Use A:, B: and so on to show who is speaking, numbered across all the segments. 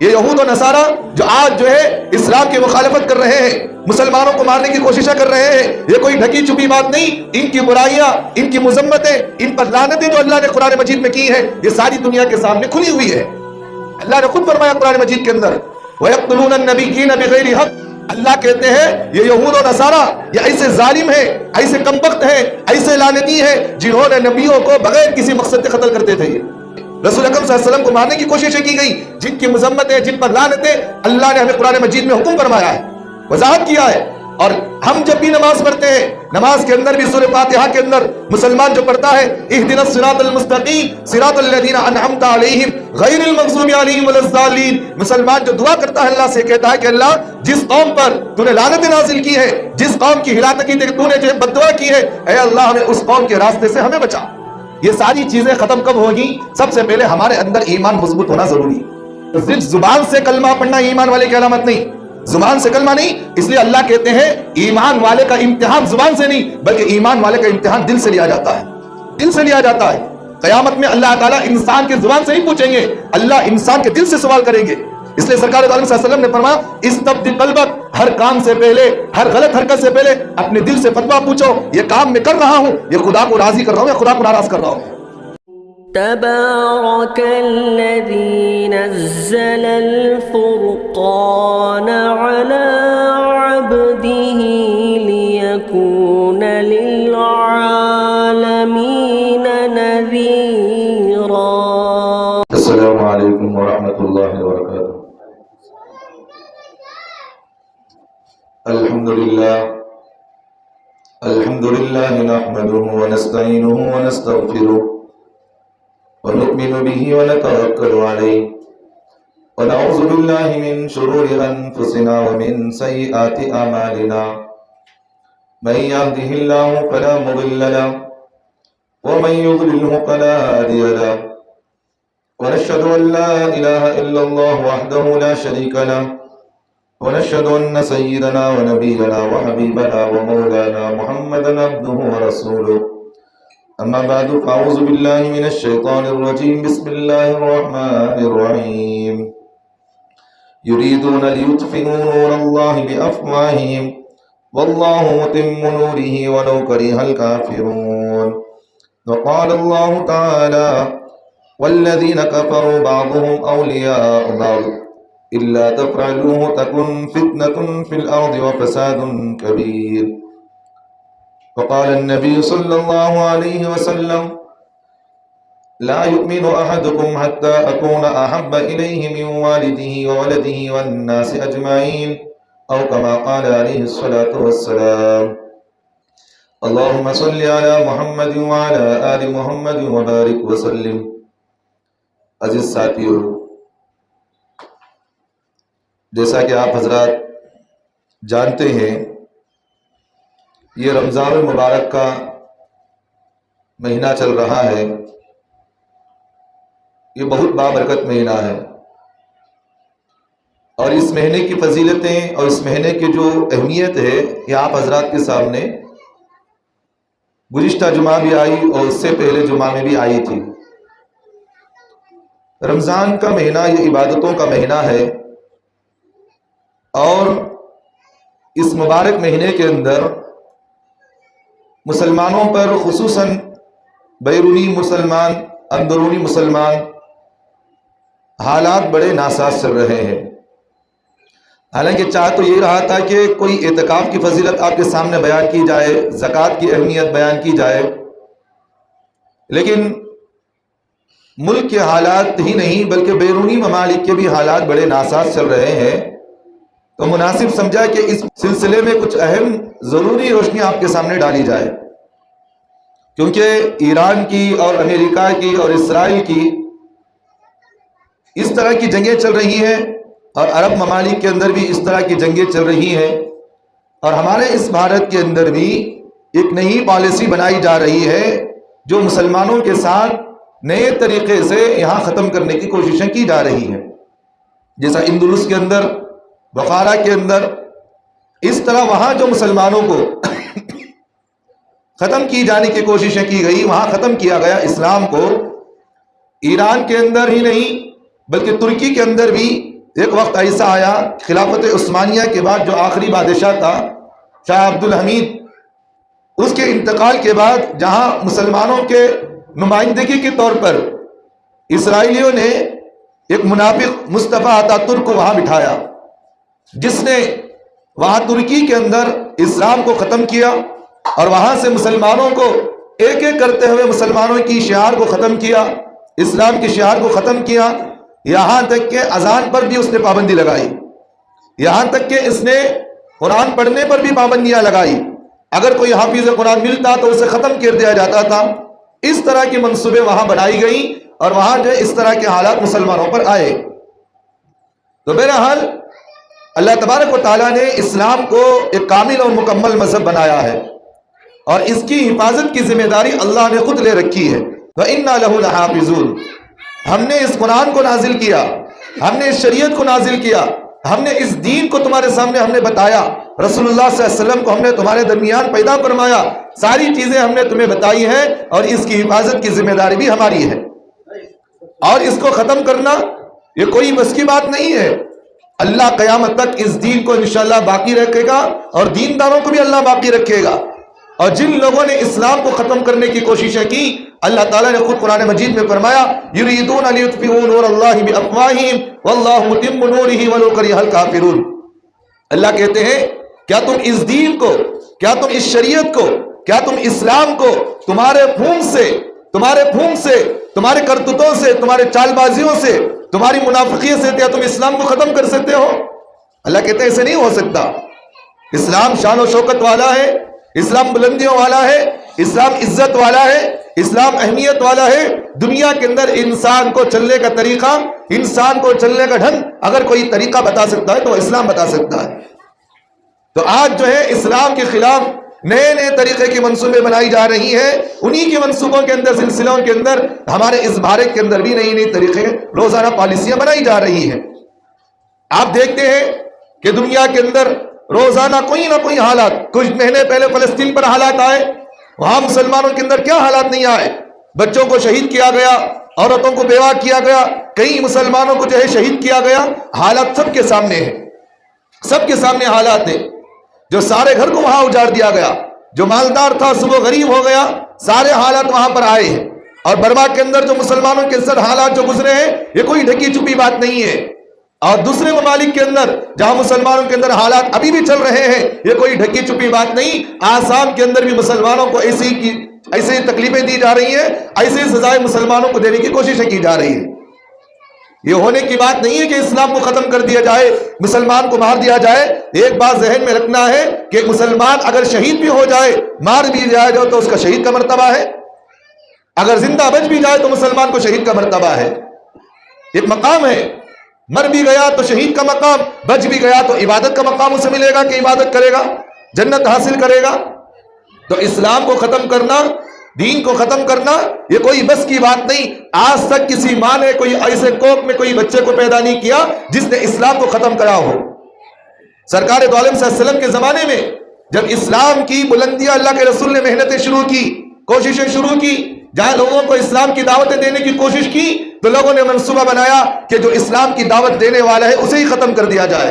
A: یہ یہود و نصارہ جو آج جو ہے اسلام کی مخالفت کر رہے ہیں، مسلمانوں کو مارنے کی کوششیں کر رہے ہیں، یہ کوئی ڈھکی چھپی بات نہیں. ان کی برائیاں، ان کی مذمتیں، ان پر لعنتیں جو اللہ نے قرآن مجید میں کی ہیں، یہ ساری دنیا کے سامنے کھلی ہوئی ہے. اللہ نے خود فرمایا قرآن مجید کے اندر وَيَقْتُلُونَ النَّبِيِّينَ بِغَيْرِ حَقٍّ. اللہ کہتے ہیں یہ یہود و نصارہ یہ ایسے ظالم ہیں، ایسے کمبخت ہیں، ایسے لعنتی ہیں جنہوں نے نبیوں کو بغیر کسی مقصد کے قتل کرتے تھے. رسول اکرم صلی اللہ علیہ وسلم کو مارنے کی کوششیں کی گئی، جن کی مذمتیں، جن پر لعنتیں اللہ نے ہمیں قرآن مجید میں حکم فرمایا ہے، وضاحت کیا ہے. اور ہم جب بھی نماز پڑھتے ہیں، نماز کے اندر بھی سورہ فاتحہ کے اندر مسلمان جو پڑھتا ہے اہدنا الصراط المستقیم صراط الذین انعمت علیہم غیر المغضوب علیہم ولا الضالین، مسلمان جو دعا کرتا ہے اللہ سے کہتا ہے کہ اللہ جس قوم پر تو نے لعنت نازل کی ہے، جس قوم کی ہلاکت کی تو نے جو بد دعا کی ہے، اے اللہ ہمیں اس قوم کے راستے سے ہمیں بچا. یہ ساری چیزیں ختم کب ہوگی؟ سب سے پہلے ہمارے اندر ایمان مضبوط ہونا ضروری ہے. صرف زبان سے کلمہ پڑھنا ایمان والے کی علامت نہیں، زبان سے کلمہ نہیں. اس لیے اللہ کہتے ہیں ایمان والے کا امتحان زبان سے نہیں بلکہ ایمان والے کا امتحان دل سے لیا جاتا ہے، دل سے لیا جاتا ہے. قیامت میں اللہ تعالیٰ انسان کے زبان سے نہیں پوچھیں گے، اللہ انسان کے دل سے سوال کریں گے. اس لیے سرکار عالم صلی اللہ علیہ وسلم نے فرمایا استبدل قلبک، ہر کام سے پہلے، ہر غلط حرکت سے پہلے اپنے دل سے فتویٰ پوچھو، یہ کام میں کر رہا ہوں یہ خدا کو راضی کر رہا ہوں یا خدا کو ناراض کر رہا ہوں.
B: تبارك الذي نزل الفرقان على عبده ليكون للعالمين نذيرا.
A: السلام علیکم ورحمۃ اللہ وبرکاتہ. الحمد للہ نحمده ونستعینه ونستغفره ونؤمن به ونتوكل عليه ونعوذ بالله من شرور أنفسنا ومن سيئات أعمالنا من يهده الله فلا مضل له ومن يضلله فلا هادي له ونشهد أن لا إله إلا الله وحده لا شريك له ونشهد أن سيدنا ونبينا وحبيبنا ومولانا محمدا عبده ورسوله. أما بعد فأعوذ بالله من الشيطان الرجيم. بسم الله الرحمن الرحيم. يريدون ليطفئوا نور الله بأفواههم والله متم نوره ولو كره الكافرون. وقال الله تعالى والذين كفروا بعضهم أولياء بعض إلا تفعلوه تكن فتنة في الأرض وفساد كبير. وقال النبي صلى الله عليه وسلم لا يؤمن أحدكم حتى أكون أحب إليه من والده وولده والناس أجمعين أو كما قال عليه الصلاة والسلام. اللهم صل على محمد وعلى آل محمد وبارك وسلم. عزیز ساتھیو، جیسا کہ آپ حضرات جانتے ہیں یہ رمضان المبارک کا مہینہ چل رہا ہے. یہ بہت بابرکت مہینہ ہے اور اس مہینے کی فضیلتیں اور اس مہینے کی جو اہمیت ہے یہ آپ حضرات کے سامنے گزشتہ جمعہ بھی آئی اور اس سے پہلے جمعہ میں بھی آئی تھی. رمضان کا مہینہ یہ عبادتوں کا مہینہ ہے اور اس مبارک مہینے کے اندر مسلمانوں پر خصوصاً بیرونی مسلمان اندرونی مسلمان حالات بڑے ناساز چل رہے ہیں. حالانکہ چاہ تو یہ رہا تھا کہ کوئی اعتکاف کی فضیلت آپ کے سامنے بیان کی جائے، زکوٰۃ کی اہمیت بیان کی جائے، لیکن ملک کے حالات ہی نہیں بلکہ بیرونی ممالک کے بھی حالات بڑے ناساز چل رہے ہیں، تو مناسب سمجھا کہ اس سلسلے میں کچھ اہم ضروری روشنی آپ کے سامنے ڈالی جائے. کیونکہ ایران کی اور امریکہ کی اور اسرائیل کی اس طرح کی جنگیں چل رہی ہیں اور عرب ممالک کے اندر بھی اس طرح کی جنگیں چل رہی ہیں، اور ہمارے اس بھارت کے اندر بھی ایک نئی پالیسی بنائی جا رہی ہے جو مسلمانوں کے ساتھ نئے طریقے سے یہاں ختم کرنے کی کوششیں کی جا رہی ہیں. جیسا اندلس کے اندر، بخارا کے اندر، اس طرح وہاں جو مسلمانوں کو ختم کی جانے کی کوششیں کی گئی، وہاں ختم کیا گیا اسلام کو. ایران کے اندر ہی نہیں بلکہ ترکی کے اندر بھی ایک وقت ایسا آیا خلافت عثمانیہ کے بعد جو آخری بادشاہ تھا شاہ عبد الحمید، اس کے انتقال کے بعد جہاں مسلمانوں کے نمائندگی کے طور پر اسرائیلیوں نے ایک منافق مصطفیٰ اتاترک کو وہاں بٹھایا، جس نے وہاں ترکی کے اندر اسلام کو ختم کیا اور وہاں سے مسلمانوں کو ایک ایک کرتے ہوئے مسلمانوں کی شعار کو ختم کیا، اسلام کی شعار کو ختم کیا، یہاں تک کہ اذان پر بھی اس نے پابندی لگائی، یہاں تک کہ اس نے قرآن پڑھنے پر بھی پابندیاں لگائی، اگر کوئی حافظ قرآن ملتا تو اسے ختم کر دیا جاتا تھا۔ اس طرح کی منصوبے وہاں بنائی گئی اور وہاں جو اس طرح کے حالات مسلمانوں پر آئے۔ تو بہرحال اللہ تبارک و تعالیٰ نے اسلام کو ایک کامل اور مکمل مذہب بنایا ہے اور اس کی حفاظت کی ذمہ داری اللہ نے خود لے رکھی ہے۔ وَإِنَّا لَهُ لَحَافِظُونَ، ہم نے اس قرآن کو نازل کیا، ہم نے اس شریعت کو نازل کیا، ہم نے اس دین کو تمہارے سامنے ہم نے بتایا، رسول اللہ صلی اللہ علیہ وسلم کو ہم نے تمہارے درمیان پیدا فرمایا، ساری چیزیں ہم نے تمہیں بتائی ہیں اور اس کی حفاظت کی ذمہ داری بھی ہماری ہے۔ اور اس کو ختم کرنا یہ کوئی بس کی بات نہیں ہے، اللہ قیامت تک اس دین کو انشاءاللہ باقی رکھے گا اور دینداروں کو بھی اللہ باقی رکھے گا۔ اور جن لوگوں نے اسلام کو ختم کرنے کی کوششیں کی، اللہ تعالیٰ نے خود قرآن مجید میں فرمایا یریدون لیطفئوا نور اللہ بافواہہم واللہ متم نورہ ولو کرہ الکافرون۔ اللہ کہتے ہیں کیا تم اس دین کو، کیا تم اس شریعت کو، کیا تم اسلام کو تمہارے پھونک سے، تمہارے کرتوتوں سے، تمہارے چال بازیوں سے، تمہاری منافقیت سے کیا تم اسلام کو ختم کر سکتے ہو؟ اللہ کہتے ہیں ایسے نہیں ہو سکتا۔ اسلام شان و شوکت والا ہے، اسلام بلندیوں والا ہے، اسلام عزت والا ہے، اسلام اہمیت والا ہے۔ دنیا کے اندر انسان کو چلنے کا طریقہ، انسان کو چلنے کا ڈھنگ اگر کوئی طریقہ بتا سکتا ہے تو اسلام بتا سکتا ہے۔ تو آج جو ہے اسلام کے خلاف نئے نئے طریقے کی منصوبے بنائی جا رہی ہیں، انہی کے منصوبوں کے اندر، سلسلوں کے اندر، ہمارے اس بھارت کے اندر بھی نئی نئی طریقے روزانہ پالیسیاں بنائی جا رہی ہیں۔ آپ دیکھتے ہیں کہ دنیا کے اندر روزانہ کوئی نہ کوئی حالات، کچھ مہینے پہلے فلسطین پر حالات آئے، وہاں مسلمانوں کے اندر کیا حالات نہیں آئے، بچوں کو شہید کیا گیا، عورتوں کو بیوہ کیا گیا، کئی مسلمانوں کو جو ہے شہید کیا گیا۔ حالات سب کے سامنے ہیں، سب کے سامنے حالات ہیں۔ جو سارے گھر کو وہاں اجاڑ دیا گیا، جو مالدار تھا صبح غریب ہو گیا، سارے حالات وہاں پر آئے ہیں۔ اور برما کے اندر جو مسلمانوں کے ساتھ حالات جو گزرے ہیں یہ کوئی ڈھکی چھپی بات نہیں ہے۔ اور دوسرے ممالک کے اندر جہاں مسلمانوں کے اندر حالات ابھی بھی چل رہے ہیں، یہ کوئی ڈھکی چھپی بات نہیں۔ آسام کے اندر بھی مسلمانوں کو ایسی تکلیفیں دی جا رہی ہیں، ایسی سزائیں مسلمانوں کو دینے کی کوششیں کی جا رہی ہیں۔ یہ ہونے کی بات نہیں ہے کہ اسلام کو ختم کر دیا جائے، مسلمان کو مار دیا جائے۔ ایک بات ذہن میں رکھنا ہے کہ ایک مسلمان اگر شہید بھی ہو جائے، مار بھی جائے تو اس کا شہید کا مرتبہ ہے، اگر زندہ بچ بھی جائے تو مسلمان کو شہید کا مرتبہ ہے۔ ایک مقام ہے، مر بھی گیا تو شہید کا مقام، بچ بھی گیا تو عبادت کا مقام اسے ملے گا کہ عبادت کرے گا، جنت حاصل کرے گا۔ تو اسلام کو ختم کرنا، دین کو ختم کرنا یہ کوئی بس کی بات نہیں۔ آج تک کسی ماں نے کوئی ایسے کوکھ میں کوئی بچے کو پیدا نہیں کیا جس نے اسلام کو ختم کرا ہو۔ سرکار دو عالم صلی اللہ علیہ وسلم کے زمانے میں جب اسلام کی بلندیاں، اللہ کے رسول نے محنتیں شروع کی، کوششیں شروع کی، جہاں لوگوں کو اسلام کی دعوتیں دینے کی کوشش کی تو لوگوں نے منصوبہ بنایا کہ جو اسلام کی دعوت دینے والا ہے اسے ہی ختم کر دیا جائے،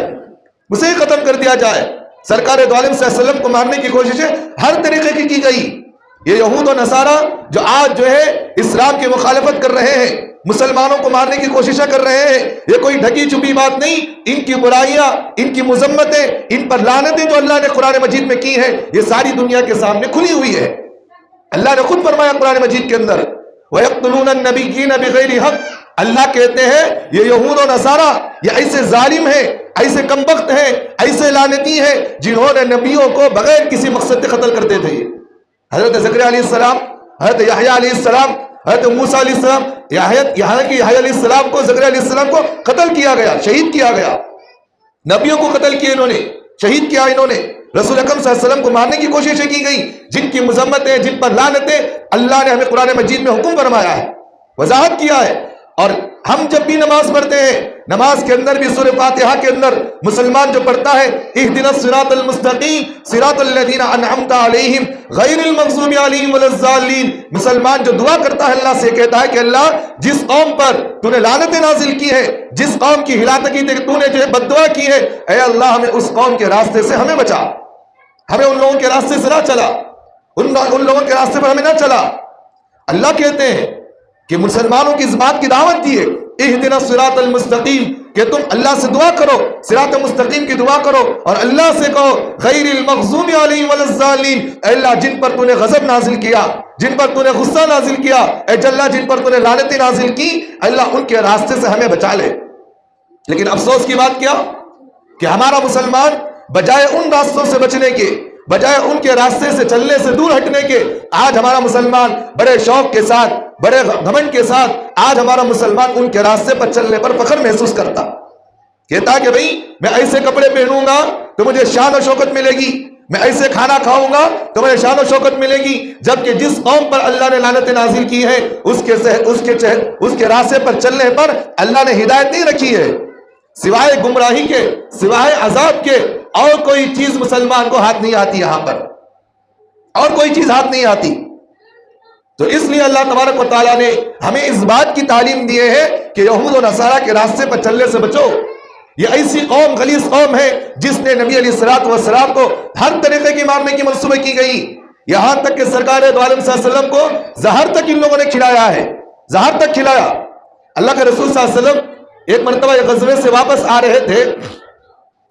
A: اسے ہی ختم کر دیا جائے۔ سرکار دو عالم صلی اللہ علیہ وسلم کو مارنے کی کوششیں ہر طریقے کی گئی۔ یہ یہود و نصارہ جو آج جو ہے اسلام کی مخالفت کر رہے ہیں، مسلمانوں کو مارنے کی کوششیں کر رہے ہیں، یہ کوئی ڈھکی چھپی بات نہیں۔ ان کی برائیاں، ان کی مذمتیں، ان پر لعنتیں جو اللہ نے قرآن مجید میں کی ہیں یہ ساری دنیا کے سامنے کھلی ہوئی ہے۔ اللہ نے خود فرمایا قرآن مجید کے اندر وَيَقْتُلُونَ النَّبِيِّينَ بِغَيْرِ حَقٍّ، اللہ کہتے ہیں یہ یہود و نصارہ یہ ایسے ظالم ہیں، ایسے کمبخت ہیں، ایسے لعنتی ہیں جنہوں نے نبیوں کو بغیر کسی مقصد کے قتل کرتے تھے۔ حضرت زکریا علیہ السلام، حضرت یحییٰ علیہ السلام، حضرت موسیٰ علیہ السلام، یہاں کی یحییٰ علیہ السلام کو، زکریا علیہ السلام کو قتل کیا گیا، شہید کیا گیا۔ نبیوں کو قتل کیا انہوں نے، شہید کیا انہوں نے۔ رسول اکرم صلی اللہ علیہ وسلم کو مارنے کی کوششیں کی گئی، جن کی مذمتیں، جن پر لعنتیں اللہ نے ہمیں قرآن مجید میں حکم فرمایا ہے، وضاحت کیا ہے۔ اور ہم جب بھی نماز پڑھتے ہیں نماز کے اندر بھی سورہ فاتحہ کے اندر مسلمان جو پڑھتا ہے اہدنا الصراط المستقیم صراط الذین انعمت علیہم غیر المغضوب علیہم ولا الضالین، مسلمان جو دعا کرتا ہے اللہ سے کہتا ہے کہ اللہ جس قوم پر تو نے لعنت نازل کی ہے، جس قوم کی ہلاکت تو نے جو ہے بد دعا کی ہے، اے اللہ ہمیں اس قوم کے راستے سے ہمیں بچا، ہمیں ان لوگوں کے راستے سے نہ چلا، ان لوگوں کے راستے پر ہمیں نہ چلا۔ اللہ کہتے ہیں کہ مسلمانوں کی اس بات کی دعوت دی ہے اہدنا الصراط المستقیم، کہ تم اللہ سے دعا کرو، صراط مستقیم کی دعا کرو اور اللہ سے کہو غیر المغضوب علیہم ولا الضالین، اے اللہ جن پر تو نے غضب نازل کیا، جن پر تو نے غصہ نازل کیا، اے اللہ جن پر تو نے لعنتیں نازل کی، اللہ ان کے راستے سے ہمیں بچا لے۔ لیکن افسوس کی بات کیا کہ ہمارا مسلمان بجائے ان راستوں سے بچنے کے، بجائے ان کے راستے سے چلنے سے دور ہٹنے کے، آج ہمارا مسلمان بڑے شوق کے ساتھ، بڑے گھمنڈ کے ساتھ آج ہمارا مسلمان ان کے راستے پر چلنے پر فخر محسوس کرتا، کہتا کہ بھئی میں ایسے کپڑے پہنوں گا تو مجھے شان و شوکت ملے گی، میں ایسے کھانا کھاؤں گا تو مجھے شان و شوکت ملے گی، جبکہ جس قوم پر اللہ نے لعنت نازل کی ہے اس کے راستے پر چلنے پر اللہ نے ہدایت نہیں رکھی ہے، سوائے گمراہی کے، سوائے عذاب کے اور کوئی چیز مسلمان کو ہاتھ نہیں آتی، یہاں پر اور کوئی چیز ہاتھ نہیں آتی۔ تو اس لیے اللہ تبارک و تعالیٰ نے ہمیں اس بات کی تعلیم دی ہے کہ یہود و نصارہ کے راستے پر چلنے سے بچو۔ یہ ایسی قوم، غلیظ قوم ہے جس نے نبی علیہ الصلوۃ والسلام کو ہر طریقے کی مارنے کی منصوبے کی گئی، یہاں تک کہ سرکار دو عالم صلی اللہ علیہ وسلم کو زہر تک ان لوگوں نے کھلایا ہے، زہر تک کھلایا۔ اللہ کے رسول صلی اللہ علیہ وسلم ایک مرتبہ ایک غزوے سے واپس آ رہے تھے،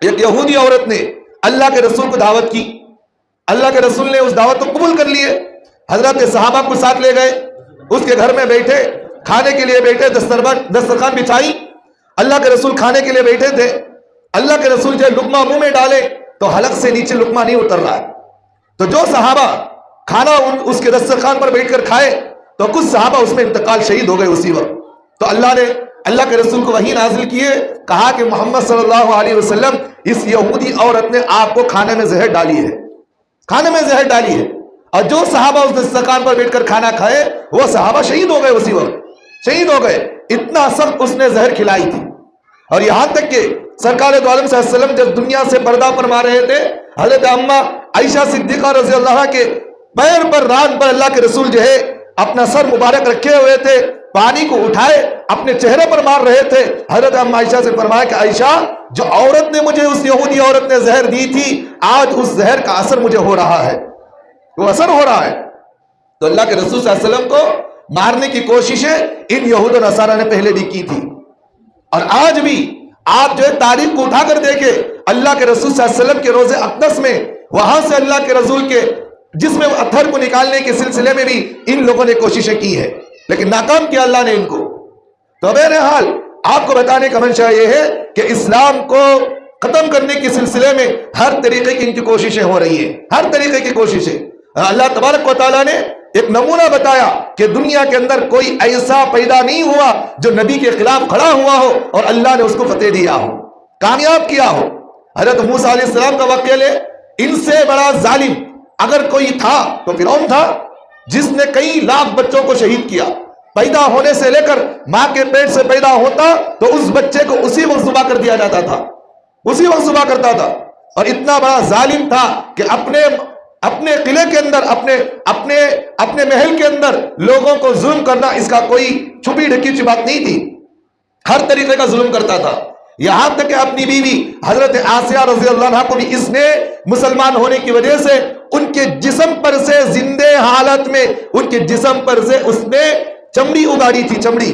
A: ایک یہودی عورت نے اللہ کے رسول کو دعوت کی، اللہ کے رسول نے اس دعوت کو قبول کر لیے، حضرت صحابہ کو ساتھ لے گئے، اس کے گھر میں بیٹھے، کھانے کے لیے بیٹھے، دسترخوان بچھائی، اللہ کے رسول کھانے کے لیے بیٹھے تھے، اللہ کے رسول جو لقمہ منہ میں ڈالے تو حلق سے نیچے لقمہ نہیں اتر رہا ہے، تو جو صحابہ کھانا اس کے دسترخوان پر بیٹھ کر کھائے تو کچھ صحابہ اس میں انتقال شہید ہو گئے اسی وقت، تو اللہ نے اللہ کے رسول کو وحی نازل کیے، کہا کہ محمد صلی اللہ علیہ وسلم اس یہودی عورت نے آپ کو کھانے میں زہر ڈالی ہے، کھانے میں زہر ڈالی ہے، اور جو صحابہ اس دسترخوان پر بیٹھ کر کھانا کھائے وہ صحابہ شہید ہو گئے، اسی وقت شہید ہو گئے، اتنا سخت اس نے زہر کھلائی تھی۔ اور یہاں تک کہ سرکار دو عالم صلی اللہ علیہ وسلم جب دنیا سے پردہ فرما رہے تھے، حضرت اماں عائشہ صدیقہ رضی اللہ عنہا کے پیر پر، ران پر اللہ کے رسول جو ہے اپنا سر مبارک رکھے ہوئے تھے، پانی کو اٹھائے اپنے چہرے پر مار رہے تھے، حضرت اماں عائشہ سے فرمایا کہ عائشہ جو عورت نے مجھے، اس یہودی عورت نے زہر دی تھی، آج اس زہر کا اثر مجھے ہو رہا ہے، وہ اثر ہو رہا ہے۔ تو اللہ کے رسول صلی اللہ علیہ وسلم کو مارنے کی کوششیں ان یہود و نصارہ نے پہلے بھی کی تھی، اور آج بھی آپ جو ہے تاریخ کو اٹھا کر دیکھیں، اللہ کے رسول صلی اللہ علیہ وسلم کے روزے اقدس میں، وہاں سے اللہ کے رسول کے جسم اطہر کو نکالنے کے سلسلے میں بھی ان لوگوں نے کوششیں کی ہے، لیکن ناکام کیا اللہ نے ان کو۔ تو بہرحال آپ کو بتانے کا منشا یہ ہے کہ اسلام کو ختم کرنے کے سلسلے میں ہر طریقے کی ان کی کوششیں ہو رہی ہیں، ہر طریقے کی کوششیں۔ اللہ تبارک و تعالیٰ نے ایک نمونہ بتایا کہ دنیا کے اندر کوئی ایسا پیدا نہیں ہوا جو نبی کے خلاف کھڑا ہوا ہو اور اللہ نے اس کو فتح دیا ہو، کامیاب کیا ہو۔ حضرت موسیٰ علیہ السلام کا واقعہ لے، ان سے بڑا ظالم اگر کوئی تھا تو فرعون تھا، جس نے کئی لاکھ بچوں کو شہید کیا، پیدا ہونے سے لے کر ماں کے پیٹ سے پیدا ہوتا تو اس بچے کو اسی وقت ذبح کر دیا جاتا تھا، اسی وقت ذبح کرتا تھا، اور اتنا بڑا ظالم تھا کہ اپنے قلعے کے اندر، اپنے محل کے اندر لوگوں کو ظلم کرنا اس کا کوئی چھپی ڈھکی بات نہیں تھی، ہر طریقے کا ظلم کرتا تھا، یہاں تک کہ اپنی بیوی حضرت آسیہ رضی اللہ عنہا کو بھی اس نے مسلمان ہونے کی وجہ سے ان کے جسم پر سے، زندے حالت میں ان کے جسم پر سے اس نے چمڑی اتاری تھی، چمڑی،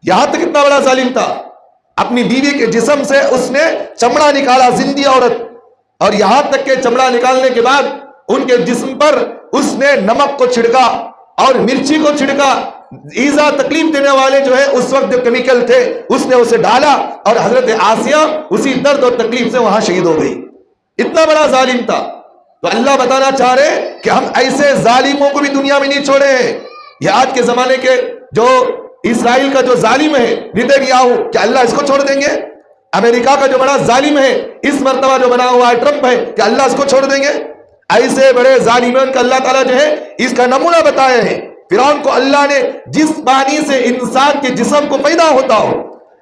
A: یہاں تک اتنا بڑا ظالم تھا، اپنی بیوی کے جسم سے اس نے چمڑا نکالا، زندی عورت، اور یہاں تک کہ چمڑا نکالنے کے بعد ان کے جسم پر اس نے نمک کو چھڑکا اور مرچی کو چھڑکا، ایزا تکلیف دینے والے جو ہے اس وقت جو کیمیکل تھے اس نے اسے ڈالا، اور حضرت آسیہ اسی درد اور تکلیف سے وہاں شہید ہو گئی، اتنا بڑا ظالم تھا۔ تو اللہ بتانا چاہ رہے کہ ہم ایسے ظالموں کو بھی دنیا میں نہیں چھوڑے ہیں۔ یہ آج کے زمانے کے جو اسرائیل کا جو ظالم ہے نیتنیاہو، کیا اللہ اس کو چھوڑ دیں گے؟ امریکہ کا جو بڑا ظالم ہے اس مرتبہ جو بنا ہوا ہے ٹرمپ ہے، کہ اللہ اس کو چھوڑ دیں گے؟ ایسے بڑے ظالموں کا اللہ تعالیٰ جو ہے اس کا نمونہ بتائے ہیں۔ فرعون کو اللہ نے جس پانی سے انسان کے جسم کو پیدا ہوتا ہو،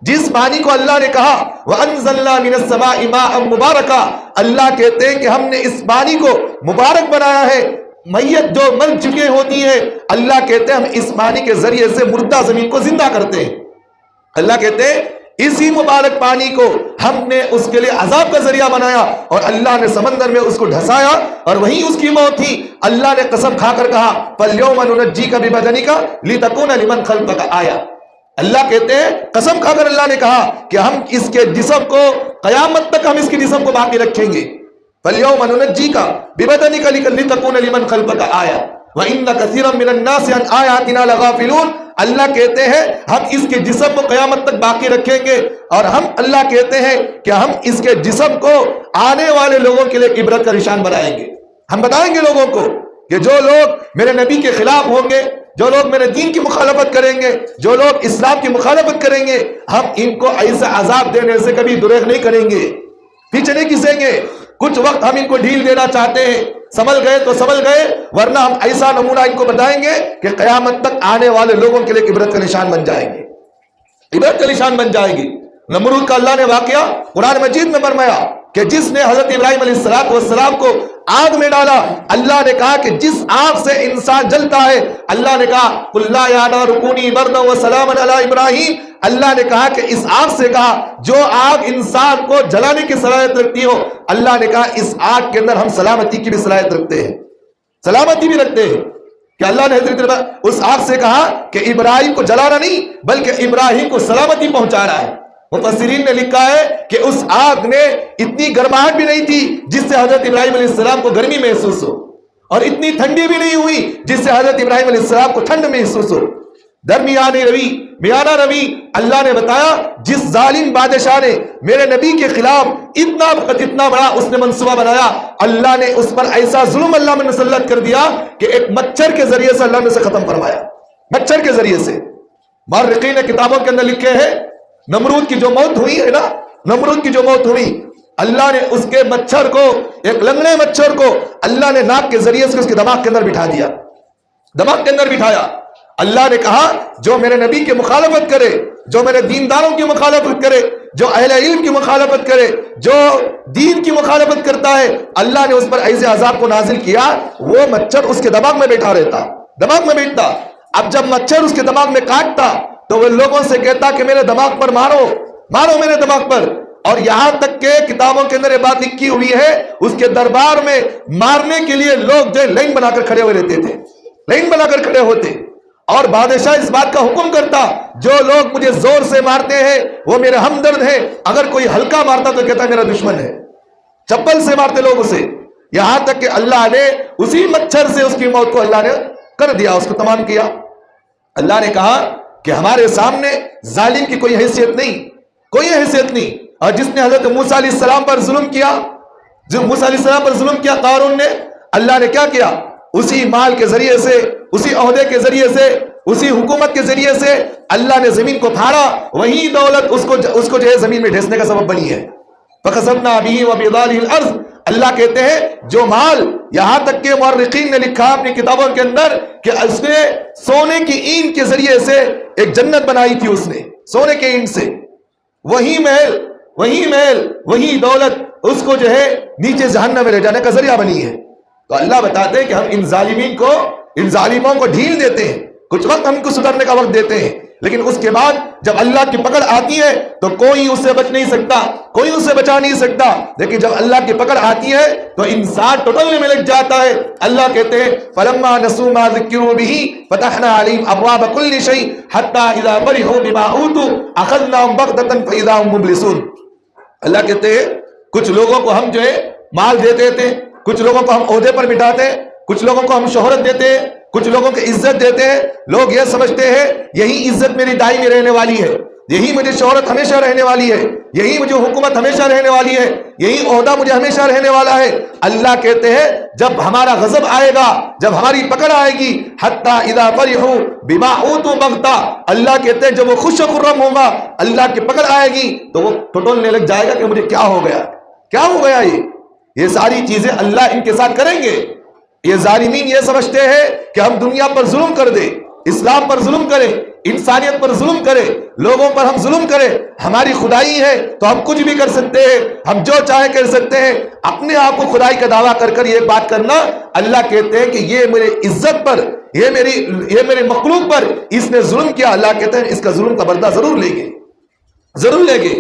A: جس پانی کو اللہ نے کہا وَأَنزَلْنَا مِنَ السَّمَاءِ مَاءً مُبَارَكًا، اللہ کہتے ہیں کہ ہم نے اس پانی کو مبارک بنایا ہے۔ میت جو مر چکے ہوتی ہے، اللہ کہتے ہیں ہم اس پانی کے ذریعے سے مردہ زمین کو زندہ کرتے ہیں۔ اللہ کہتے ہیں اسی مبارک پانی کو ہم نے اس کے لیے عذاب کا ذریعہ بنایا، اور اللہ نے سمندر میں اس کو ڈھسایا اور وہیں اس کی موت تھی۔ اللہ نے قسم کھا کر کہا فَالْيَوْمَ نُنَجِّيكَ بِبَدَنِكَ لِتَكُونَ لِمَنْ خَلْفَكَ آیَةً، اللہ کہتے ہیں قسم کھا کر اللہ نے کہا کہ ہم اس کے جسم کو قیامت تک ہم اس کے جسم کو باقی رکھیں گے۔ فَالْيَوْمَ نُنَجِّيكَ بِبَدَنِكَ لِتَكُونَ لِمَنْ خَلْفَكَ آیَةً وَإِنَّ كَثِيرًا مِنَ النَّاسِ عَنْ آیَاتِنَا لَغَافِلُونَ، اللہ کہتے ہیں ہم اس کے جسم کو قیامت تک باقی رکھیں گے، اور ہم اللہ کہتے ہیں کہ ہم اس کے جسم کو آنے والے لوگوں کے لیے عبرت کا نشان بنائیں گے۔ ہم بتائیں گے لوگوں کو کہ جو لوگ میرے نبی کے خلاف ہوں گے، جو لوگ میرے دین کی مخالفت کریں گے، جو لوگ اسلام کی مخالفت کریں گے، ہم ان کو ایسا عذاب دینے سے کبھی دریغ نہیں کریں گے، پیچھے نہیں کھسیں گے۔ کچھ وقت ہم ان کو ڈھیل دینا چاہتے ہیں، سنبھل گئے تو سنبھل گئے، ورنہ ہم ایسا نمونہ ان کو بتائیں گے کہ قیامت تک آنے والے لوگوں کے لیے عبرت کا نشان بن جائیں گے، عبرت کا نشان بن جائے گی۔ نمرود کا اللہ نے واقعہ قرآن مجید میں فرمایا کہ جس نے حضرت ابراہیم علیہ السلام کو آگ میں ڈالا، اللہ نے کہا کہ جس آگ سے انسان جلتا ہے، اللہ نے کہا قُلْ لَا يَا نَارُ كُونِي بَرْدًا وَسَلَامًا عَلَىٰ إِبْرَاهِيمَ، اللہ نے کہا کہ اس آگ سے کہا جو آگ انسان کو جلانے کی صلاحیت رکھتی ہو، اللہ نے کہا اس آگ کے اندر ہم سلامتی کی بھی صلاحیت رکھتے ہیں، سلامتی بھی رکھتے ہیں، کہ اللہ نے حضرت اس آگ سے کہا کہ ابراہیم کو جلانا نہیں بلکہ ابراہیم کو سلامتی پہنچا رہا ہے۔ مفسرین نے لکھا ہے کہ اس آگ نے اتنی گرماہٹ بھی نہیں تھی جس سے حضرت ابراہیم علیہ السلام کو گرمی محسوس ہو، اور اتنی ٹھنڈی بھی نہیں ہوئی جس سے حضرت ابراہیم علیہ السلام کو ٹھنڈ محسوس ہو، درمیانی روی، میانہ روی۔ اللہ نے بتایا جس ظالم بادشاہ نے میرے نبی کے خلاف اتنا بڑا اس نے منصوبہ بنایا، اللہ نے اس پر ایسا ظلم اللہ میں مسلط کر دیا کہ ایک مچھر کے ذریعے سے اللہ نے اسے ختم فرمایا، مچھر کے ذریعے سے۔ مورخین نے کتابوں کے اندر لکھے ہیں نمرود کی جو موت ہوئی ہے نا، نمرود کی جو موت ہوئی، اللہ نے اس کے مچھر کو، ایک لنگڑے مچھر کو اللہ نے ناک کے ذریعے سے اس کے دماغ کے اندر بٹھا دیا، دماغ کے اندر بٹھایا۔ اللہ نے کہا جو میرے نبی کی مخالفت کرے، جو میرے دینداروں کی مخالفت کرے، جو اہل علم کی مخالفت کرے، جو دین کی مخالفت کرتا ہے، اللہ نے اس پر ایسے عذاب کو نازل کیا، وہ مچھر اس کے دماغ میں بیٹھا رہتا، دماغ میں بیٹھتا۔ اب جب مچھر اس کے دماغ میں کاٹتا تو وہ لوگوں سے کہتا کہ میرے دماغ پر مارو، مارو میرے دماغ پر، اور یہاں تک کہ کتابوں کے اندر یہ بات لکھی ہوئی ہے اس کے دربار میں مارنے کے لیے لوگ جو لائن بنا کر کھڑے ہوئے رہتے تھے، لائن بنا کر کھڑے ہوتے، اور بادشاہ اس بات کا حکم کرتا جو لوگ مجھے زور سے مارتے ہیں وہ میرے ہمدرد ہیں، اگر کوئی ہلکا مارتا تو کہتا میرا دشمن ہے، چپل سے مارتے لوگ اسے، یہاں تک کہ اللہ نے اسی مچھر سے اس کی موت کو اللہ نے کر دیا، اس کو تمام کیا۔ اللہ نے کہا کہ ہمارے سامنے ظالم کی کوئی حیثیت نہیں، کوئی حیثیت نہیں۔ اور جس نے حضرت موسیٰ علیہ السلام پر ظلم کیا، جو موسیٰ علیہ السلام پر ظلم کیا قارون نے، اللہ نے کیا کیا؟ اسی مال کے ذریعے سے، اسی عہدے کے ذریعے سے، اسی حکومت کے ذریعے سے اللہ نے زمین کو پھاڑا، وہی دولت اس کو جو ہے زمین میں ڈھسنے کا سبب بنی ہے۔ فَخَسَفْنَا بِهِ وَبِدَارِهِ الْأَرْضِ، اللہ کہتے ہیں جو مال، یہاں تک کہ مورخین نے لکھا اپنی کتابوں کے اندر کہ اس نے سونے کی اینٹ کے ذریعے سے ایک جنت بنائی تھی، اس نے سونے کے اینٹ سے، وہی محل، وہی دولت اس کو جو ہے نیچے جہنم میں لے جانے کا ذریعہ بنی ہے۔ تو اللہ بتاتے ہیں کہ ہم ان ظالموں کو ڈھیل دیتے ہیں، کچھ وقت ہم کو سدھرنے کا وقت دیتے ہیں، لیکن اس کے بعد جب اللہ کی پکڑ آتی ہے تو کوئی اس سے بچ نہیں سکتا، کوئی اس سے بچا نہیں سکتا۔ لیکن جب اللہ کی پکڑ آتی ہے تو انسان ٹوٹلنے میں لگ جاتا ہے۔ اللہ کہتے ہیں فَلَمَّا نَسُوا مَا ذُكِّرُوا بِهِ فَتَحْنَا عَلَيْهِمْ أَبْوَابَ كُلِّ شَيْءٍ حَتَّى إِذَا فَرِحُوا بِمَا أُوتُوا أَخَذْنَاهُمْ بَغْتَةً فَإِذَا هُمْ مُبْلِسُونَ۔ اللہ کہتے ہیں کچھ لوگوں کو ہم جو ہے مال دیتے تھے، کچھ لوگوں کو ہم عہدے پر بٹھاتے ہیں، کچھ لوگوں کو ہم شہرت دیتے ہیں، کچھ لوگوں کو عزت دیتے ہیں، لوگ یہ سمجھتے ہیں یہی عزت میری دائمی رہنے والی ہے، یہی مجھے شہرت ہمیشہ رہنے والی ہے، یہی مجھے حکومت ہمیشہ رہنے والی ہے، یہی عہدہ مجھے ہمیشہ رہنے والا ہے۔ اللہ کہتے ہیں جب ہمارا غضب آئے گا، جب ہماری پکڑ آئے گی، حتی اذا فرحوا بما اوتوا بغتہ، اللہ کہتے ہیں جب وہ خوش و خرم ہوگا، اللہ کی پکڑ آئے گی تو وہ ٹٹولنے لگ جائے گا کہ مجھے کیا ہو گیا، کیا ہو گیا، یہ ساری چیزیں اللہ ان کے ساتھ کریں گے۔ یہ ظالمین یہ سمجھتے ہیں کہ ہم دنیا پر ظلم کر دیں، اسلام پر ظلم کرے، انسانیت پر ظلم کرے، لوگوں پر ہم ظلم کرے، ہماری خدائی ہے تو ہم کچھ بھی کر سکتے ہیں، ہم جو چاہے کر سکتے ہیں، اپنے آپ کو خدائی کا دعویٰ کر کر یہ بات کرنا، اللہ کہتے ہیں کہ یہ میرے عزت پر، یہ میرے مخلوق پر اس نے ظلم کیا، اللہ کہتے ہیں اس کا ظلم کا بدلہ ضرور لیں گے، ضرور لیں گے۔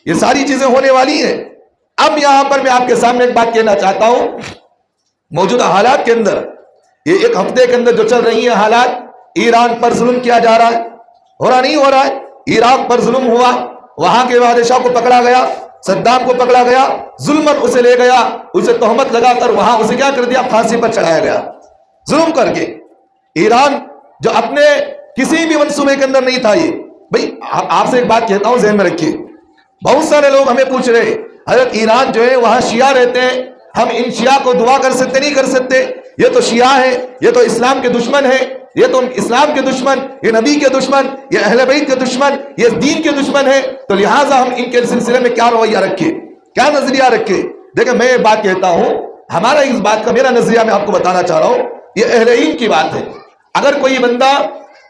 A: یہ ساری چیزیں ہونے والی ہیں۔ اب یہاں پر میں آپ کے سامنے ایک بات کہنا چاہتا ہوں، موجودہ حالات کے اندر، یہ ایک ہفتے کے اندر جو چل رہی ہیں حالات، ایران پر ظلم کیا جا رہا ہے، ہو رہا نہیں ہو رہا ہے؟ عراق پر ظلم ہوا، وہاں کے بادشاہ کو پکڑا گیا، صدام کو پکڑا گیا، ظلمن اسے لے گیا، اسے تہمت لگا کر وہاں اسے کیا کر دیا؟ پھانسی پر چڑھایا گیا، ظلم کر کے۔ ایران جو اپنے کسی بھی منصوبے کے اندر نہیں تھا، یہ بھائی آپ سے ایک بات کہتا ہوں، ذہن میں رکھیے، بہت سارے لوگ ہمیں پوچھ رہے حضرت ایران جو ہے وہاں شیعہ رہتے ہیں، ہم ان شیعہ کو دعا کر سکتے نہیں کر سکتے؟ یہ تو شیعہ ہیں، یہ تو اسلام کے دشمن ہیں، یہ تو اسلام کے دشمن، یہ نبی کے دشمن، یہ اہل بیت کے دشمن، یہ دین کے دشمن ہیں، تو لہٰذا ہم ان کے سلسلے میں کیا رویہ رکھے، کیا نظریہ رکھے؟ دیکھیں میں یہ بات کہتا ہوں، ہمارا اس بات کا میرا نظریہ میں آپ کو بتانا چاہ رہا ہوں، یہ اہل علم کی بات ہے۔ اگر کوئی بندہ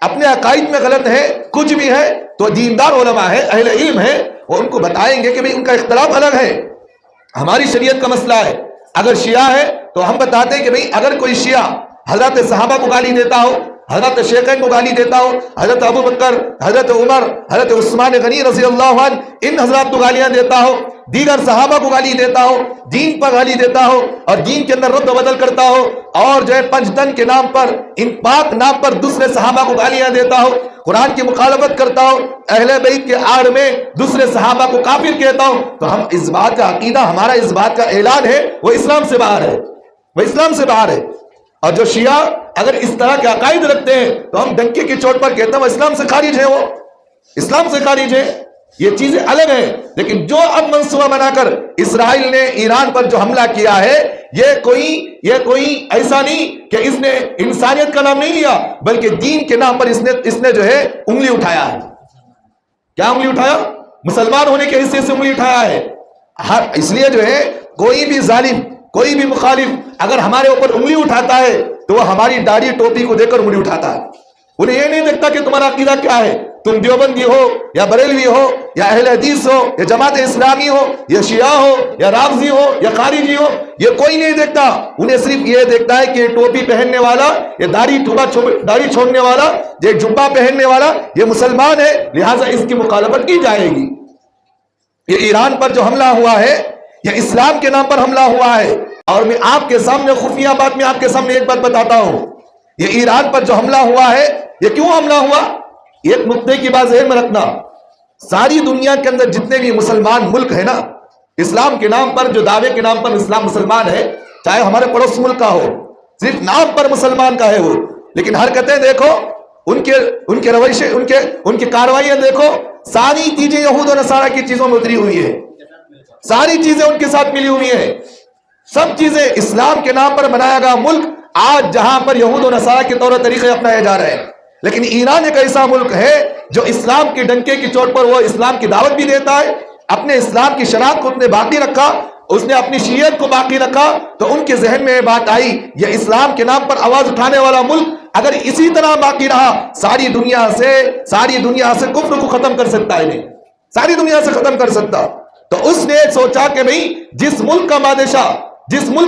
A: اپنے عقائد میں غلط ہے، کچھ بھی ہے، تو دیندار علماء ہے، اہل علم ہے، وہ ان کو بتائیں گے کہ بھئی ان کا اختلاف الگ ہے، ہماری شریعت کا مسئلہ ہے۔ اگر شیعہ ہے تو ہم بتاتے ہیں کہ بھئی اگر کوئی شیعہ حضرت صحابہ کو گالی دیتا ہو، حضرت شیخین کو گالی دیتا ہو، حضرت ابو بکر، حضرت عمر، حضرت عثمان غنی رضی اللہ عنہ، ان حضرات کو گالیاں دیتا ہو، دیگر صحابہ کو گالی دیتا ہو، دین پر گالی دیتا ہو، اور دین کے اندر رد و بدل کرتا ہو، اور جو ہے پنجتن کے نام پر، ان پاک نام پر دوسرے صحابہ کو گالیاں دیتا ہو، قرآن کی مخالفت کرتا ہو، اہل بیت کے آڑ میں دوسرے صحابہ کو کافر کہتا ہو، تو ہم اس بات کا عقیدہ، ہمارا اس بات کا اعلان ہے وہ اسلام سے باہر ہے، وہ اسلام سے باہر ہے۔ اور جو شیعہ اگر اس طرح کے عقائد رکھتے ہیں تو ہم ڈنکے کی چوٹ پر کہتے ہیں وہ اسلام سے خارج ہے، وہ اسلام سے خارج ہے۔ یہ چیزیں الگ ہیں، لیکن جو اب منصوبہ بنا کر اسرائیل نے ایران پر جو حملہ کیا ہے، یہ کوئی ایسا نہیں کہ اس نے انسانیت کا نام نہیں لیا، بلکہ دین کے نام پر اس نے جو ہے انگلی اٹھایا ہے۔ کیا انگلی اٹھایا؟ مسلمان ہونے کے حصے سے انگلی اٹھایا ہے۔ اس لیے جو ہے کوئی بھی ظالم، کوئی بھی مخالف اگر ہمارے اوپر انگلی اٹھاتا ہے تو وہ ہماری داڑھی ٹوپی کو دیکھ کر انگلی اٹھاتا ہے، انہیں یہ نہیں دیکھتا کہ تمہارا عقیدہ کیا ہے، تم دیوبندی ہو یا بریلوی ہو یا اہل حدیث ہو یا جماعت اسلامی ہو یا شیعہ ہو یا رافضی ہو یا خارجی ہو، یہ کوئی نہیں دیکھتا، انہیں صرف یہ دیکھتا ہے کہ ٹوپی پہننے والا، یہ داڑھی چھوڑنے والا، یہ جبہ پہننے والا یہ مسلمان ہے، لہٰذا اس کی مخالفت کی جائے گی۔ یہ ایران پر جو حملہ ہوا ہے یہ اسلام کے نام پر حملہ ہوا ہے، اور میں آپ کے سامنے خفیہ بات میں آپ کے سامنے ایک بات بتاتا ہوں، یہ ایران پر جو حملہ ہوا ہے یہ کیوں حملہ ہوا؟ ایک نقطے کی بات ذہن میں رکھنا، ساری دنیا کے اندر جتنے بھی مسلمان ملک ہیں نا، اسلام کے نام پر جو دعوے کے نام پر اسلام مسلمان ہے، چاہے ہمارے پڑوس ملک کا ہو، صرف نام پر مسلمان کا ہے وہ، لیکن حرکتیں دیکھو، ان کے رویے، ان کی کارروائیاں دیکھو، ساری چیزیں یہود و نصارہ کی چیزوں میں اتری ہوئی ہے، ساری چیزیں ان کے ساتھ ملی ہوئی ہیں، سب چیزیں اسلام کے نام پر بنایا گیا ملک آج جہاں پر یہود و نصارہ کے طور طریقے اپنائے جا رہے ہیں، لیکن ایران ایک ایسا ملک ہے جو اسلام کے ڈنکے کی چوٹ پر وہ اسلام کی دعوت بھی دیتا ہے، اپنے اسلام کی شناخت کو اس نے باقی رکھا، اس نے اپنی شیعیت کو باقی رکھا، تو ان کے ذہن میں یہ بات آئی یہ اسلام کے نام پر آواز اٹھانے والا ملک اگر اسی طرح باقی رہا ساری دنیا سے کفر کو ختم کر سکتا ہے، نہیں ساری دنیا سے ختم کر سکتا۔ تو اس نے سوچا کہ بھئی جس ملک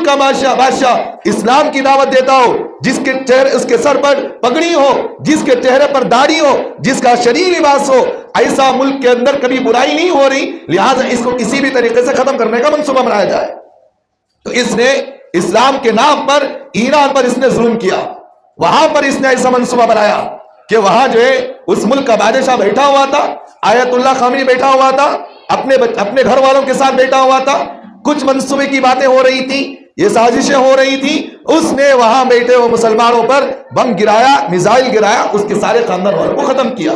A: کا بادشاہ اسلام کی دعوت دیتا ہو، جس کے چہرے اس کے سر پر پگڑی ہو، جس کے چہرے پر داڑھی ہو، جس کا شرعی لباس ہو، ایسا ملک کے اندر کبھی برائی نہیں ہو رہی، لہٰذا اس کو کسی بھی طریقے سے ختم کرنے کا منصوبہ بنایا جائے۔ تو اس نے اسلام کے نام پر ایران پر اس نے ظلم کیا، وہاں پر اس نے ایسا منصوبہ بنایا کہ وہاں جو ہے اس ملک کا بادشاہ بیٹھا ہوا تھا، آیت اللہ خامنی بیٹھا ہوا تھا، اپنے گھر والوں کے ساتھ بیٹھا ہوا تھا، کچھ منصوبے کی باتیں ہو رہی تھی، یہ سازشیں ہو رہی تھی، اس نے وہاں بیٹھے ہوئے مسلمانوں پر بم گرایا، میزائل گرایا، اس کے سارے خاندان والوں کو ختم کیا۔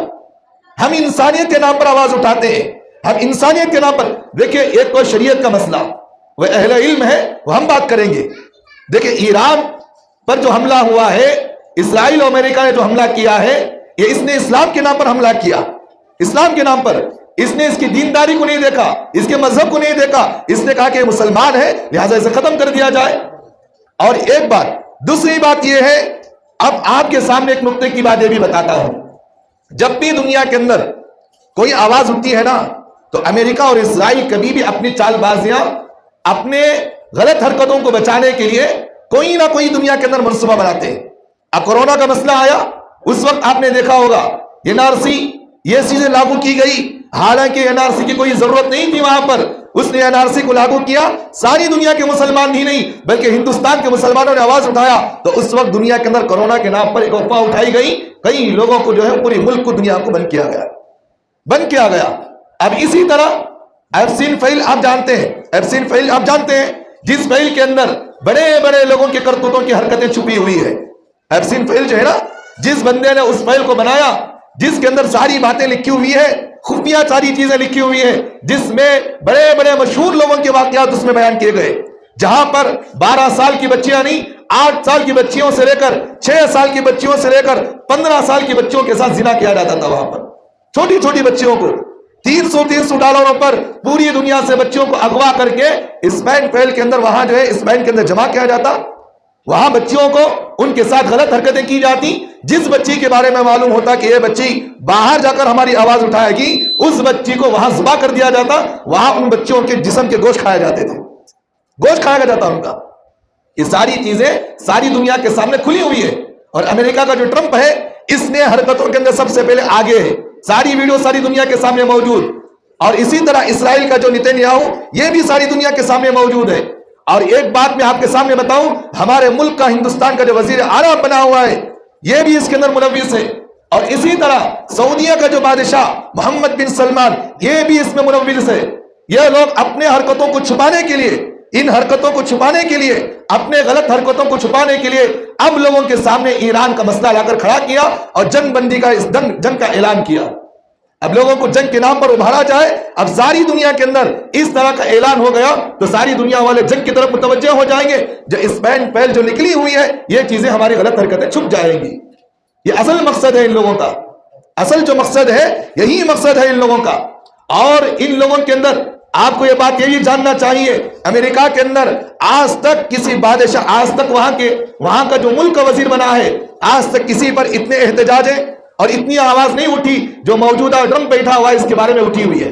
A: ہم انسانیت کے نام پر آواز اٹھاتے ہیں، ہم انسانیت کے نام پر، دیکھیں ایک تو شریعت کا مسئلہ، وہ اہل علم ہے، وہ ہم بات کریں گے۔ دیکھیں ایران پر جو حملہ ہوا ہے، اسرائیل اور امریکہ نے جو حملہ کیا ہے، یہ اس نے اسلام کے نام پر حملہ کیا، اسلام کے نام پر۔ اس نے اس کی دینداری کو نہیں دیکھا، اس کے مذہب کو نہیں دیکھا، اس نے کہا کہ یہ مسلمان ہے لہٰذا اسے ختم کر دیا جائے۔ اور ایک بات، دوسری بات یہ ہے اب آپ کے سامنے ایک نقطے کی بات یہ بھی بتاتا ہوں، جب بھی دنیا کے اندر کوئی آواز اٹھتی ہے نا تو امریکہ اور اسرائیل کبھی بھی اپنی چال بازیاں، اپنے غلط حرکتوں کو بچانے کے لیے کوئی نہ کوئی دنیا کے اندر منصوبہ بناتے ہیں۔ اب کورونا کا مسئلہ آیا، اس وقت آپ نے دیکھا ہوگا NRC یہ چیزیں لاگو کی گئی، حالانکہ NRC کی کوئی ضرورت نہیں تھی وہاں پر، اس نے NRC کو لاگو کیا، ساری دنیا کے مسلمان ہی نہیں بلکہ ہندوستان کے مسلمانوں نے آواز اٹھایا تو اس وقت دنیا کے اندر کورونا کے نام پر ایک افواہ اٹھائی گئی، کئی لوگوں کو جو ہے پوری ملک کو، دنیا کو بند کیا گیا۔ اب اسی طرح ایپسین فائل آپ جانتے ہیں جس فائل کے اندر بڑے بڑے لوگوں کے کرتوتوں کی حرکتیں چھپی ہوئی ہے۔ ایپسین فائل جو ہے نا، جس بندے نے اس فائل کو بنایا، جس کے اندر ساری باتیں لکھی ہوئی ہے، خفیہ ساری چیزیں لکھی ہوئی ہیں، جس میں بڑے بڑے مشہور لوگوں کے واقعات اس میں بیان کیے گئے، جہاں پر 12 سال کی بچیاں نہیں، 8 سال کی بچیوں سے لے کر 6 سال کی بچیوں سے لے کر 15 سال کی بچیوں کے ساتھ زنا کیا جاتا تھا۔ وہاں پر چھوٹی چھوٹی بچیوں کو $300 پر پوری دنیا سے بچیوں کو اغوا کر کے اسپین فیل کے اندر، وہاں جو ہے اسپین کے اندر جمع کیا جاتا، وہاں بچیوں کو ان کے ساتھ غلط حرکتیں کی جاتی۔ جس بچی کے بارے میں معلوم ہوتا کہ یہ بچی باہر جا کر ہماری آواز اٹھائے گی، اس بچی کو وہاں ذبح کر دیا جاتا، وہاں ان بچیوں کے جسم کے گوشت کھائے جاتے تھے، گوشت کھایا جاتا ان کا۔ یہ ساری چیزیں ساری دنیا کے سامنے کھلی ہوئی ہے، اور امریکہ کا جو ٹرمپ ہے اس نے حرکتوں کے اندر سب سے پہلے آگے ہے، ساری ویڈیو ساری دنیا کے سامنے موجود، اور اسی طرح اسرائیل کا جو نیتنیاہو یہ بھی ساری دنیا کے سامنے موجود ہے۔ اور ایک بات میں آپ کے سامنے بتاؤں، ہمارے ملک کا، ہندوستان کا جو وزیر اعلیٰ بنا ہوا ہے یہ بھی اس کے اندر ملوث ہے، اور اسی طرح سعودیہ کا جو بادشاہ محمد بن سلمان یہ بھی اس میں ملوث ہے۔ یہ لوگ اپنے حرکتوں کو چھپانے کے لیے، ان حرکتوں کو چھپانے کے لیے، اپنے غلط حرکتوں کو چھپانے کے لیے اب لوگوں کے سامنے ایران کا مسئلہ لا کر کھڑا کیا اور جنگ بندی کا، اس جنگ کا اعلان کیا۔ اب لوگوں کو جنگ کے نام پر ابھارا جائے، اب ساری دنیا کے اندر اس طرح کا اعلان ہو گیا تو ساری دنیا والے جنگ کی طرف متوجہ ہو جائیں گے۔ جو اسپین فیل جو نکلی ہوئی ہے یہ چیزیں، ہماری غلط حرکتیں چھپ جائیں گی۔ یہ اصل مقصد ہے ان لوگوں کا، اصل جو مقصد ہے یہی مقصد ہے ان لوگوں کا۔ اور ان لوگوں کے اندر آپ کو یہ بات یہ بھی جاننا چاہیے، امریکہ کے اندر آج تک کسی بادشاہ، آج تک وہاں کا جو ملک کا وزیر بنا ہے، آج تک کسی پر اتنے احتجاجیں اور اتنی آواز نہیں اٹھی جو موجودہ ٹرمپ بیٹھا ہوا ہے اس کے بارے میں اٹھی ہوئی ہے،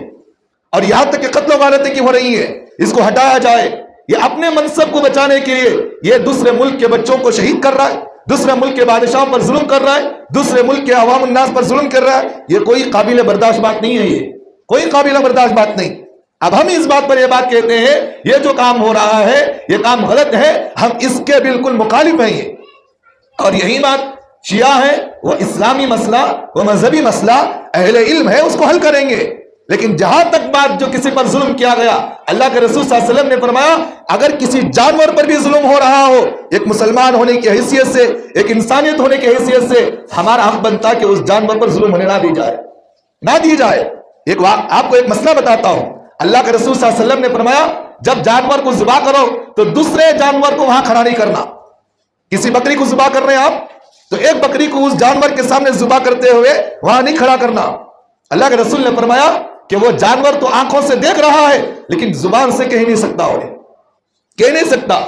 A: اور یہاں تک کہ قتل و غارتیں کی ہو رہی ہیں، اس کو ہٹایا جائے۔ یہ اپنے منصب کو بچانے کے لیے یہ دوسرے ملک کے بچوں کو شہید کر رہا ہے، دوسرے ملک کے بادشاہوں پر ظلم کر رہا ہے، دوسرے ملک کے عوام الناس پر ظلم کر رہا ہے۔ یہ کوئی قابل برداشت بات نہیں ہے، یہ کوئی قابل برداشت بات نہیں۔ اب ہم اس بات پر یہ بات کہتے ہیں یہ جو کام ہو رہا ہے یہ کام غلط ہے، ہم اس کے بالکل مخالف ہیں یہ، اور یہی بات شیعہ ہے، وہ اسلامی مسئلہ، وہ مذہبی مسئلہ اہل علم ہے، اس کو حل کریں گے۔ لیکن جہاں تک بات جو کسی پر ظلم کیا گیا، اللہ کے رسول صلی اللہ علیہ وسلم نے فرمایا اگر کسی جانور پر بھی ظلم ہو رہا ہو، ایک مسلمان ہونے کی حیثیت سے، ایک انسانیت ہونے کی حیثیت سے ہمارا حق بنتا کہ اس جانور پر ظلم ہونے نہ دی جائے۔ آپ کو ایک مسئلہ بتاتا ہوں، اللہ کے رسول صلی اللہ علیہ وسلم نے فرمایا جب جانور کو ذبح کرو تو دوسرے جانور کو وہاں کھڑا نہیں کرنا۔ کسی بکری کو ذبح کر رہے ہیں آپ تو ایک بکری کو اس جانور کے سامنے ذبح کرتے ہوئے وہاں نہیں کھڑا کرنا۔ اللہ کے رسول نے فرمایا کہ وہ جانور تو آنکھوں سے دیکھ رہا ہے لیکن زبان سے کہہ نہیں سکتا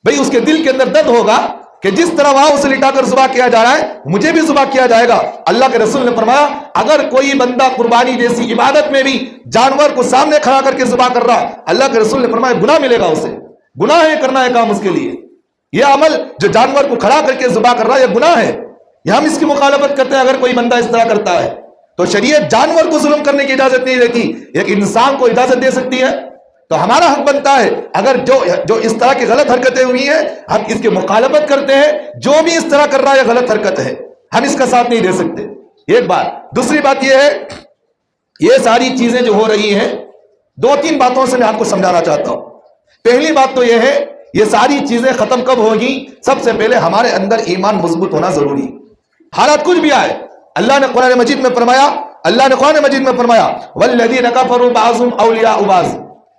A: بھئی اس کے دل کے اندر درد ہوگا کہ جس طرح وہاں اسے لٹا کر ذبح کیا جا رہا ہے مجھے بھی ذبح کیا جائے گا۔ اللہ کے رسول نے فرمایا اگر کوئی بندہ قربانی جیسی عبادت میں بھی جانور کو سامنے کھڑا کر کے ذبح کر رہا، اللہ کے رسول نے فرمایا گناہ ملے گا، اسے گناہ ہے کرنا ہے کام اس کے لیے۔ یہ عمل جو جانور کو کھڑا کر کے ذبح کر رہا ہے یہ گناہ ہے، یہ ہم اس کی مخالفت کرتے ہیں۔ اگر کوئی بندہ اس طرح کرتا ہے تو شریعت جانور کو ظلم کرنے کی اجازت نہیں دیتی، ایک انسان کو اجازت دے سکتی ہے۔ تو ہمارا حق بنتا ہے اگر جو اس طرح کی غلط حرکتیں ہوئی ہیں ہم اس کی مخالفت کرتے ہیں، جو بھی اس طرح کر رہا ہے غلط حرکت ہے، ہم اس کا ساتھ نہیں دے سکتے۔ ایک بات، دوسری بات یہ ہے یہ ساری چیزیں جو ہو رہی ہیں 2-3 باتوں سے میں آپ کو سمجھانا چاہتا ہوں۔ پہلی بات تو یہ ہے یہ ساری چیزیں ختم کب ہوگی؟ سب سے پہلے ہمارے اندر ایمان مضبوط ہونا ضروری۔ حالات کچھ بھی آئے، اللہ نے قرآن مجید میں فرمایا والذین کفروا بعضهم اولیاء بعض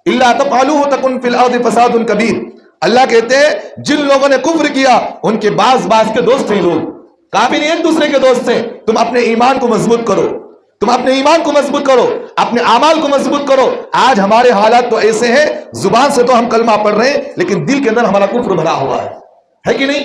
A: الا تفعلوه تکن فی الارض فساد کبیر۔ اللہ کہتے ہیں جن لوگوں نے کفر کیا ان کے بعض کے دوست ہیں، لوگ کافر ایک دوسرے کے دوست ہیں۔ تم اپنے ایمان کو مضبوط کرو، اپنے اعمال کو مضبوط کرو۔ آج ہمارے حالات تو ایسے ہیں، زبان سے تو ہم کلمہ پڑھ رہے ہیں لیکن دل کے اندر ہمارا کفر بھرا ہوا ہے کہ نہیں؟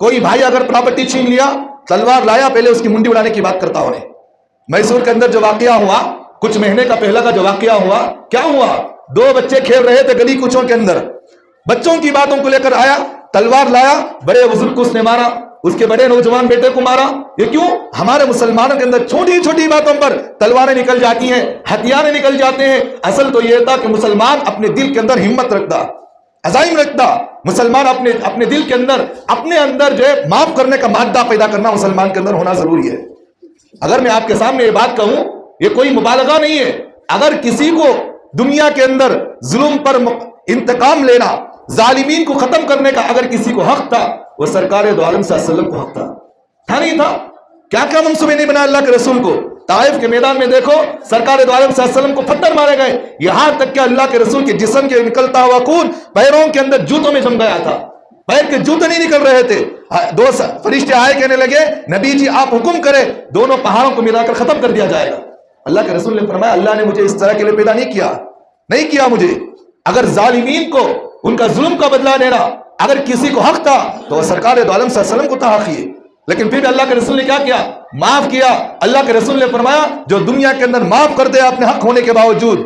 A: کوئی بھائی اگر پراپرٹی چھین لیا، تلوار لایا، پہلے اس کی منڈی اڑانے کی بات کرتا انہیں۔ میسور کے اندر جو واقعہ ہوا، کچھ مہینے کا پہلا کا جو واقعہ ہوا، کیا ہوا؟ 2 بچے کھیل رہے تھے گلی کوچوں کے اندر، بچوں کی باتوں کو لے کر آیا، تلوار لایا، بڑے بزرگ کو اس نے مارا، اس کے بڑے نوجوان بیٹے کو مارا۔ یہ کیوں؟ ہمارے مسلمانوں کے اندر چھوٹی چھوٹی باتوں پر تلواریں نکل جاتی ہیں، ہتھیاریں نکل جاتے ہیں۔ اصل تو یہ تھا کہ مسلمان اپنے دل کے اندر ہمت رکھتا، عزائم رکھتا، مسلمان اپنے دل کے اندر، اپنے اندر جو ہے معاف کرنے کا مادہ پیدا کرنا مسلمان کے اندر ہونا ضروری ہے۔ اگر میں آپ کے سامنے یہ بات کہوں، یہ کوئی مبالغہ نہیں ہے، اگر کسی کو دنیا کے اندر ظلم پر انتقام لینا، ظالمین کو ختم کرنے کا اگر کسی کو حق تھا، وہ سرکار دو عالم صلی اللہ علیہ وسلم کو حق تھا نہیں تھا؟ کیا کیا منصوبے نہیں بنا اللہ کے رسول کو؟ طائف کے میدان میں دیکھو، سرکار دو عالم صلی اللہ علیہ وسلم کو پتھر مارے گئے، یہاں تک کہ اللہ کے رسول کے جسم کے نکلتا ہوا خون پیروں کے اندر جوتوں میں جم گیا تھا، پیر کے جوتے نہیں نکل رہے تھے۔ 2 فرشتے آئے، کہنے لگے نبی جی آپ حکم کرے، دونوں پہاڑوں کو ملا کر ختم کر دیا جائے گا۔ اللہ کے رسول نے فرمایا اللہ نے مجھے اس طرح کے لیے پیدا نہیں کیا مجھے۔ اگر ظالمین کو ان کا ظلم کا بدلہ دینا اگر کسی کو حق تھا تو وہ سرکار دو عالم صلی اللہ علیہ وسلم کو تھا حق ہی، لیکن پھر اللہ کے رسول نے کیا کیا؟ معاف کیا۔ اللہ کے رسول نے فرمایا جو دنیا کے اندر معاف کر دے اپنے حق ہونے کے باوجود،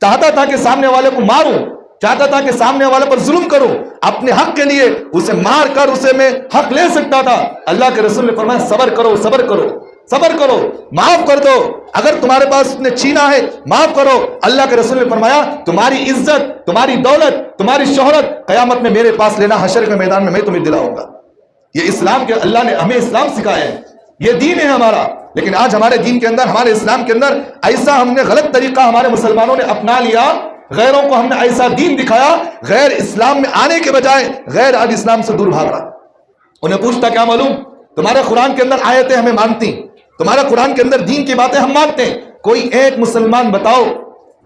A: چاہتا تھا کہ سامنے والے کو ماروں، چاہتا تھا کہ سامنے والے پر ظلم کروں، اپنے حق کے لیے اسے مار کر اسے میں حق لے سکتا تھا، اللہ کے رسول نے فرمایا صبر کرو، صبر کرو، صبر کرو، معاف کر دو۔ اگر تمہارے پاس نے چھینا ہے معاف کرو۔ اللہ کے رسول نے فرمایا تمہاری عزت، تمہاری دولت، تمہاری شہرت قیامت میں میرے پاس لینا، حشر کے میدان میں میں تمہیں دلاؤں گا۔ یہ اسلام کے اللہ نے ہمیں اسلام سکھایا ہے، یہ دین ہے ہمارا، لیکن آج ہمارے دین کے اندر، ہمارے اسلام کے اندر ایسا ہم نے غلط طریقہ ہمارے مسلمانوں نے اپنا لیا، غیروں کو ہم نے ایسا دین دکھایا، غیر اسلام میں آنے کے بجائے غیر آج اسلام سے دور بھاگ رہا۔ انہیں پوچھتا کیا معلوم؟ تمہارے قرآن کے اندر آیتیں ہمیں مانتی، تمہارا قرآن کے اندر دین کی باتیں ہم مانتے ہیں، کوئی ایک مسلمان بتاؤ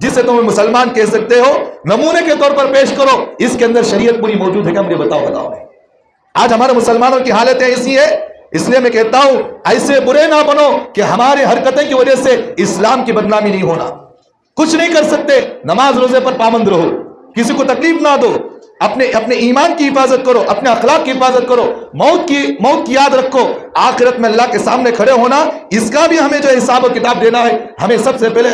A: جسے تم مسلمان کہہ سکتے ہو، نمونے کے طور پر پیش کرو، اس کے اندر شریعت پوری موجود ہے کہ مجھے بتاؤ۔ آج ہمارے مسلمانوں کی حالتیں ایسی ہے، اس لیے میں کہتا ہوں ایسے برے نہ بنو کہ ہمارے حرکتیں کی وجہ سے اسلام کی بدنامی نہیں ہونا۔ کچھ نہیں کر سکتے، نماز روزے پر پابند رہو، کسی کو تکلیف نہ دو، اپنے ایمان کی حفاظت کرو، اپنے اخلاق کی حفاظت کرو، موت کی یاد رکھو، آخرت میں اللہ کے سامنے کھڑے ہونا، اس کا بھی ہمیں جو حساب و کتاب دینا ہے۔ ہمیں سب سے پہلے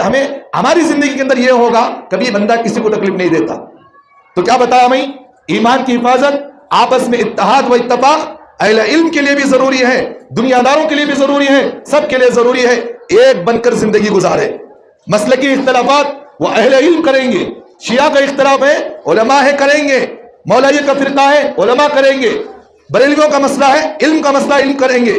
A: ہماری زندگی کے اندر یہ ہوگا کبھی بندہ کسی کو تکلیف نہیں دیتا۔ تو کیا بتایا ہمیں؟ ایمان کی حفاظت، آپس میں اتحاد و اتفاق اہل علم کے لیے بھی ضروری ہے، دنیا داروں کے لیے بھی ضروری ہے، سب کے لیے ضروری ہے، ایک بن کر زندگی گزارے۔ مسلکی اختلافات وہ اہل علم کریں گے، شیعہ کا اختلاف ہے علماء ہے کریں گے، مولوی کا فرقہ ہے علماء کریں گے، بریلویوں کا مسئلہ ہے علم کا مسئلہ علم کریں گے،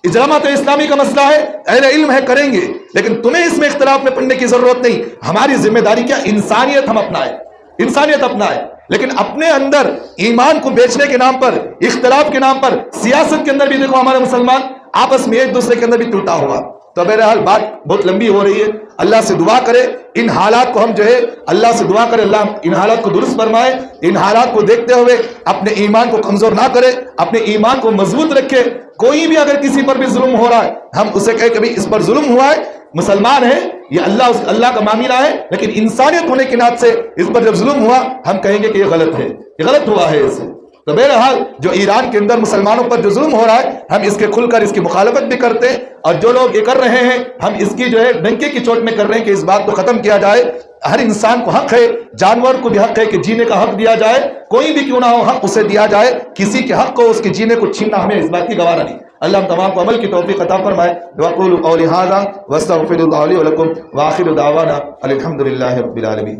A: جماعت اسلامی کا مسئلہ ہے اہل علم ہے کریں گے، لیکن تمہیں اس میں اختلاف میں پڑنے کی ضرورت نہیں۔ ہماری ذمہ داری کیا؟ انسانیت ہم اپنائیں، انسانیت اپنائیں، لیکن اپنے اندر ایمان کو بیچنے کے نام پر، اختلاف کے نام پر، سیاست کے اندر بھی دیکھو ہمارے مسلمان آپس میں ایک دوسرے کے اندر بھی ٹوٹا ہوا۔ تو بہرحال بات بہت لمبی ہو رہی ہے، اللہ سے دعا کرے ان حالات کو ہم جو ہے اللہ سے دعا کرے اللہ ان حالات کو درست فرمائے، ان حالات کو دیکھتے ہوئے اپنے ایمان کو کمزور نہ کرے، اپنے ایمان کو مضبوط رکھے۔ کوئی بھی اگر کسی پر بھی ظلم ہو رہا ہے ہم اسے کہیں کبھی اس پر ظلم ہوا ہے، مسلمان ہے یہ اللہ کا معاملہ ہے، لیکن انسانیت ہونے کی نات سے اس پر جب ظلم ہوا ہم کہیں گے کہ یہ غلط ہے، یہ غلط ہوا ہے اسے۔ تو بہرحال جو ایران کے اندر مسلمانوں پر جو ظلم ہو رہا ہے ہم اس کے کھل کر اس کی مخالفت بھی کرتے ہیں، اور جو لوگ یہ کر رہے ہیں ہم اس کی جو ہے ڈنکے کی چوٹ میں کر رہے ہیں کہ اس بات کو ختم کیا جائے۔ ہر انسان کو حق ہے، جانور کو بھی حق ہے کہ جینے کا حق دیا جائے، کوئی بھی کیوں نہ ہو حق اسے دیا جائے، کسی کے حق کو اس کے جینے کو چھیننا ہمیں اس بات کی گوارا نہیں۔ اللہ ہم تمام کو عمل کی توفیق عطا فرمائے۔ وقولوا قولی ھذا واستغفر اللہ لی ولکم وآخر دعوانا الحمد للہ رب العالمین۔